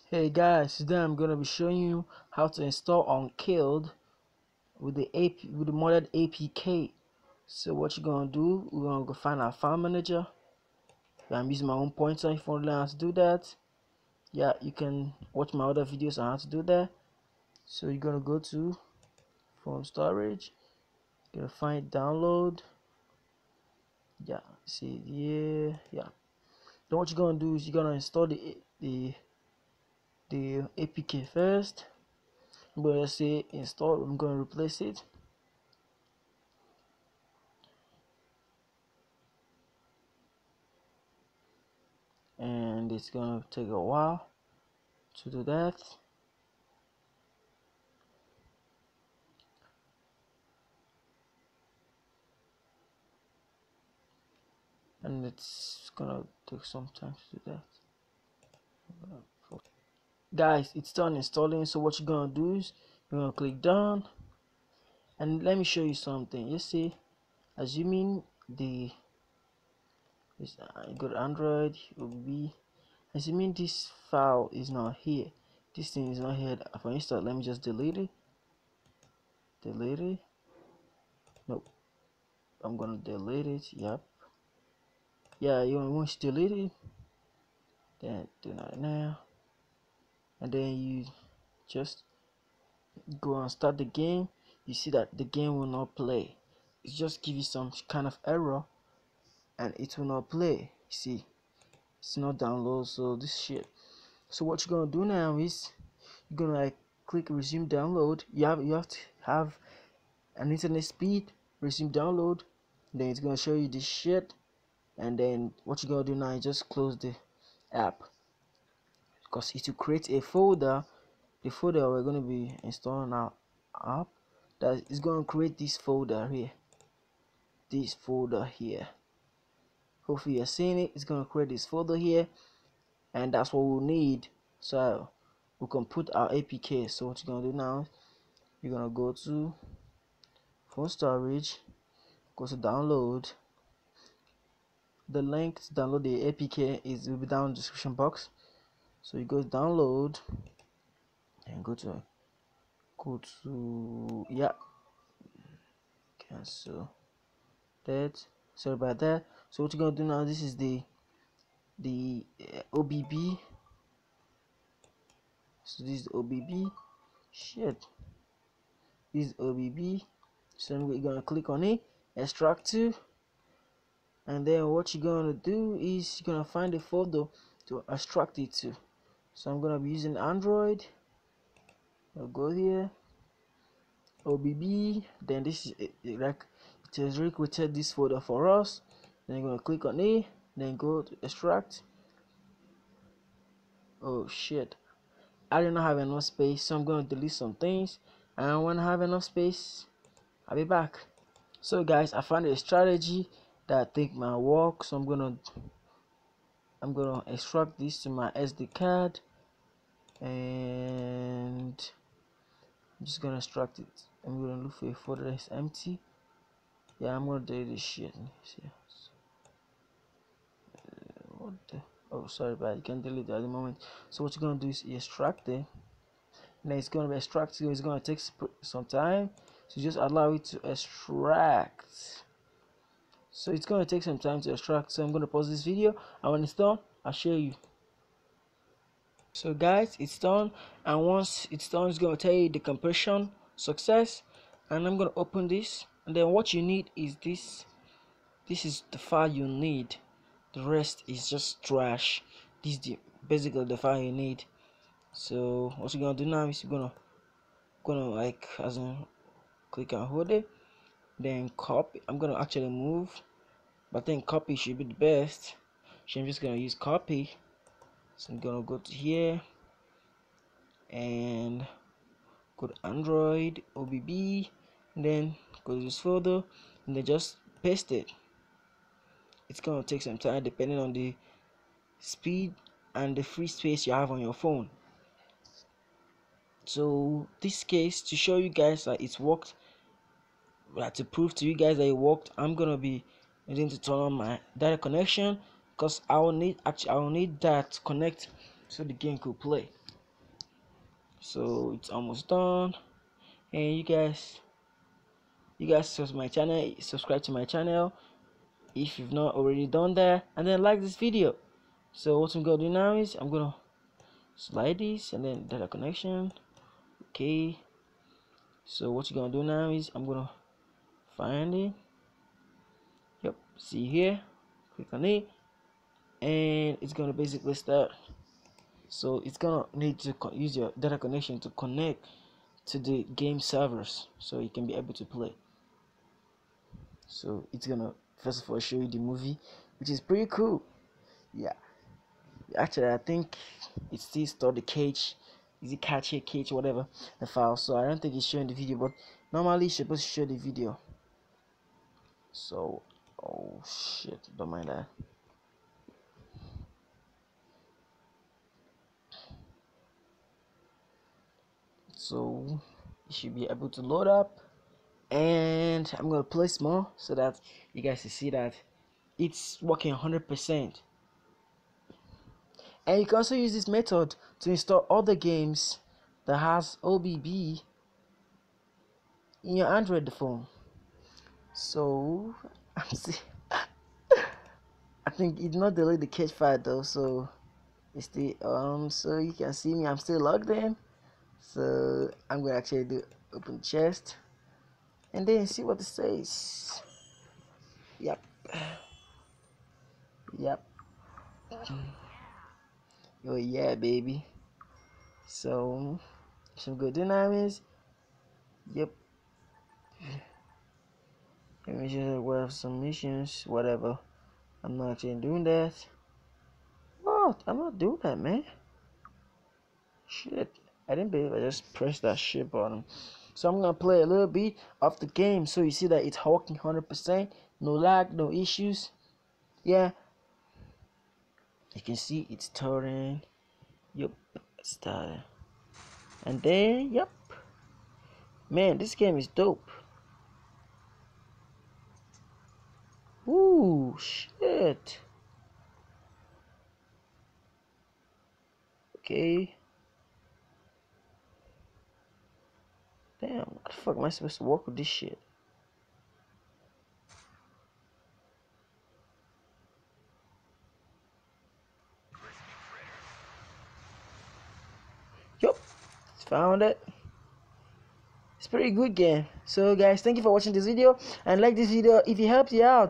Hey guys, today I'm gonna be showing you how to install UNKILLED with the modded APK. So what you're gonna do, we're gonna go find our file manager. I'm using my own pointer. If you want to learn how to do that, yeah, you can watch my other videos on how to do that. So you're gonna go to phone storage, you're gonna find download. Yeah, see here, yeah. Then what you're gonna do is you're gonna install the APK first. I'm gonna say install. I'm gonna replace it. And it's gonna take a while to do that. And it's gonna take some time to do that. Guys, it's done installing. So what you're gonna do is you're gonna click done, and let me show you something. You see, assuming go to Android, OBB, assuming this file is not here, this thing is not here. For instance, let me just delete it. Nope, I'm gonna delete it. Yep, yeah, you want to delete it, then do that now, and then you just go and start the game. You see that the game will not play. It just give you some kind of error and it will not play. You see, it's not download, so this shit. So what you're gonna do now is you're gonna click resume download. You have to have an internet speed, resume download, then it's gonna show you this shit. And then what you're gonna do now is just close the app, because it will create a folder. The folder we're going to be installing our app, that is going to create this folder here. Hopefully you're seeing it. It's going to create this folder here, and that's what we'll need so we can put our APK. So what you're going to do now, you're going to go to phone storage, go to download. The link to download the APK will be down in the description box. So you go to download and go to yeah, cancel that. Sorry about that. So what you're gonna do now, this is the OBB. So this is OBB. Shit, this is OBB. So we're gonna click on it, extract to, and then what you're gonna do is you're gonna find a folder to extract it to. So I'm gonna be using Android. I'll go here, OBB. Then this is like it has recreated this folder for us. Then you're gonna click on it, then go to extract. Oh shit, I do not have enough space, so I'm going to delete some things, and when I have enough space, I'll be back. So guys, I found a strategy that I think might work. So I'm gonna extract this to my SD card, and I'm just gonna extract it. I'm gonna look for a folder that's empty. Yeah, I'm gonna delete this shit. What the? Oh, sorry, but you can delete it at the moment. So what you're gonna do is extract it. And then it's going to be extracting. It's going to take some time, so just allow it to extract. So it's going to take some time to extract, so I'm going to pause this video, and when it's done, I'll show you. So guys, it's done, and once it's done, it's going to tell you the compression success. And I'm going to open this, and then what you need is this is the file you need. The rest is just trash. This is basically the file you need. So what you're gonna do now is you're gonna like as in click and hold it, then copy. I'm gonna actually move, but I think copy should be the best, so I'm just gonna use copy. So I'm gonna go to here and go to Android OBB, and then go to this folder, and then just paste it. It's gonna take some time depending on the speed and the free space you have on your phone. So this case, to show you guys that it's worked, to prove to you guys that it worked, I'm gonna be needing to turn on my data connection, because I will need that to connect so the game could play. So it's almost done. And you guys subscribe to my channel if you've not already done that, and then like this video. So what I'm gonna do now is I'm gonna slide this and then data connection. Okay, so what you're gonna do now is I'm gonna find it. Yep, see here, click on it, and it's gonna basically start. So it's gonna need to use your data connection to connect to the game servers so you can be able to play. So it's gonna first of all show you the movie, which is pretty cool. Yeah, actually I think it still stored the cage, is it cage whatever, the file. So I don't think it's showing the video, but normally it's supposed to show the video. So oh shit, don't mind that. So you should be able to load up, and I'm gonna play small so that you guys can see that it's working 100%. And you can also use this method to install other games that has OBB in your Android phone. So I think it did not delete the cache file though, so it's the so you can see me, I'm still logged in. So I'm gonna actually do open chest and then see what it says. Yep. Oh yeah, baby. So some good dynamics. Yep. Let me just have some missions, whatever. I'm not actually doing that. What? I'm not doing that, man. Shit. I didn't believe I just pressed that shit button. So I'm gonna play a little bit of the game so you see that it's working 100%. No lag, no issues. Yeah. You can see it's turning. Yep. Started. And then, yep. Man, this game is dope. Ooh, shit. Okay. Damn, what the fuck am I supposed to work with this shit? Yup, found it. It's pretty good game. So guys, thank you for watching this video, and like this video if it helps you out.